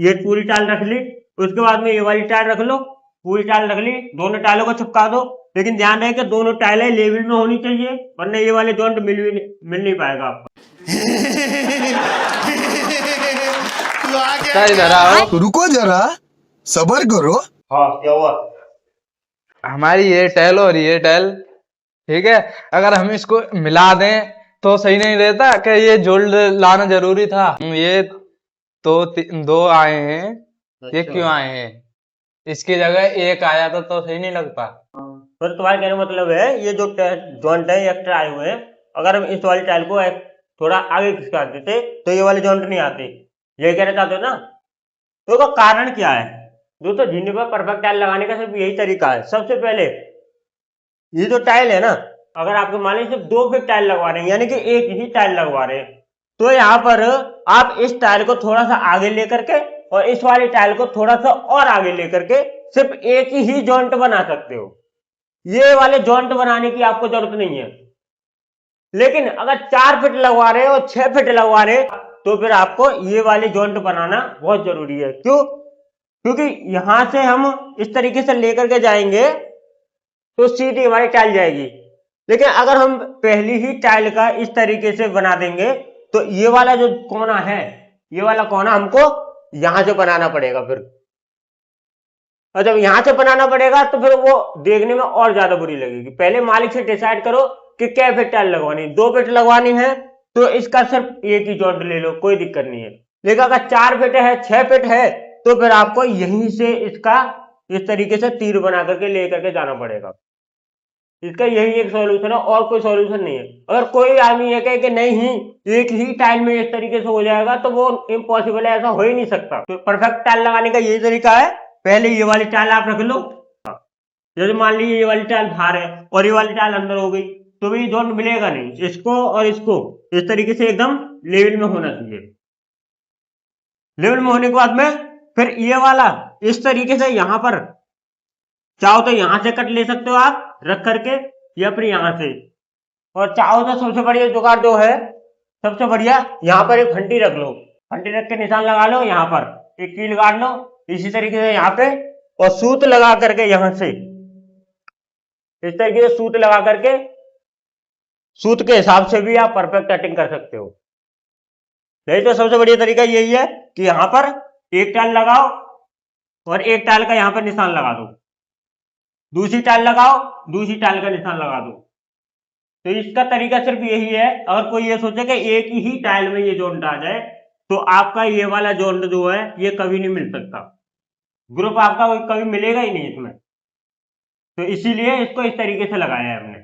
ये पूरी टाइल रख ली, उसके बाद में ये वाली टाइल रख लो, पूरी टाइल रख ली, दोनों टाइलों को चिपका दो। लेकिन ध्यान रहे कि दोनों टाइलें लेवल में होनी चाहिए, वरना ये वाले जॉइंट मिल नहीं पाएगा आपको। रुको जरा, सबर करो। हाँ, क्या हुआ? हमारी ये टाइल और ये टाइल, ठीक है, अगर हम इसको मिला दें तो सही नहीं रहता कि ये जोड़ लाना जरूरी था। ये तो दो आए हैं, ये अच्छा। क्यों आए हैं? इसकी जगह एक आया तो सही नहीं लगता। पर तुम्हारे कहने का मतलब है ये जो जॉइंट है एक्स्ट्रा आए हुए हैं, अगर हम इस वाली टाइल को थोड़ा आगे खिसका देते तो ये वाले जॉइंट नहीं आते, यही कहना चाहते हो ना? तो इसका कारण क्या है? दोस्तों, झीने पर परफेक्ट टाइल लगाने का सिर्फ यही तरीका है। सबसे पहले ये जो टाइल है ना, अगर आपको मान लीजिए सिर्फ 2 फीट टाइल लगवा रहे हैं, यानी कि एक ही टाइल लगवा रहे हैं, तो यहाँ पर आप इस टाइल को थोड़ा सा आगे लेकर के और इस वाली टाइल को थोड़ा सा और आगे लेकर के सिर्फ एक ही जॉइंट बना सकते हो। ये वाले जॉइंट बनाने की आपको जरूरत नहीं है। लेकिन अगर 4 फीट लगवा रहे हो और 6 फीट लगवा रहे तो फिर आपको ये वाले जॉइंट बनाना बहुत जरूरी है। क्यों? क्योंकि यहां से हम इस तरीके से लेकर के जाएंगे तो सीधी हमारी टाइल जाएगी। लेकिन अगर हम पहली ही टाइल का इस तरीके से बना देंगे तो ये वाला जो कोना है, ये वाला कोना हमको यहां से बनाना पड़ेगा फिर। और जब यहां से बनाना पड़ेगा तो फिर वो देखने में और ज्यादा बुरी लगेगी। पहले मालिक से डिसाइड करो कि क्या फीट टाइल लगवानी है। 2 फीट लगवानी है तो इसका सिर्फ एक ही जॉइंट ले लो, कोई दिक्कत नहीं है। लेकिन अगर 4 फीट है, 6 फीट है, तो फिर आपको यहीं से इसका इस तरीके से तीर बना करके लेकर के जाना पड़ेगा। इसका यही एक सॉल्यूशन है, और कोई सॉल्यूशन नहीं है। अगर कोई आदमी ये कहे कि नहीं एक ही टाइल में इस तरीके से हो जाएगा, तो वो इम्पॉसिबल है, ऐसा हो ही नहीं सकता। तो परफेक्ट टाइल लगाने का यही तरीका है। पहले ये वाली टाइल आप रख लो, जैसे मान लीजिए ये वाली टाइल बाहर है और ये वाली टाइल अंदर हो गई, तो भी जॉइंट मिलेगा नहीं। इसको और इसको इस तरीके से एकदम लेवल में होना चाहिए। लेवल में होने के बाद में फिर ये वाला इस तरीके से यहां पर चाहो तो यहां से कट ले सकते हो आप रख करके, या फिर यहां से। और चाहो तो सबसे बढ़िया जुगाड़ जो है, सबसे बढ़िया यहाँ पर एक फंटी रख लो, फंटी रख के निशान लगा लो, यहाँ पर एक कील काट लो इसी तरीके से यहाँ पे, और सूत लगा करके यहां से इस तरीके से सूत लगा करके, सूत के हिसाब से भी आप परफेक्ट कटिंग कर सकते हो। नहीं तो सबसे बढ़िया तरीका यही है कि यहां पर एक टाइल लगाओ और एक टाइल का यहां पर निशान लगा दो, दूसरी टाइल लगाओ, दूसरी टाइल का निशान लगा दो। तो इसका तरीका सिर्फ यही है। अगर कोई ये सोचे कि एक ही टाइल में ये जॉइंट आ जाए तो आपका ये वाला जॉइंट जो है ये कभी नहीं मिल सकता, ग्रुप आपका कभी मिलेगा ही नहीं इसमें। तो इसीलिए इसको इस तरीके से लगाया है हमने।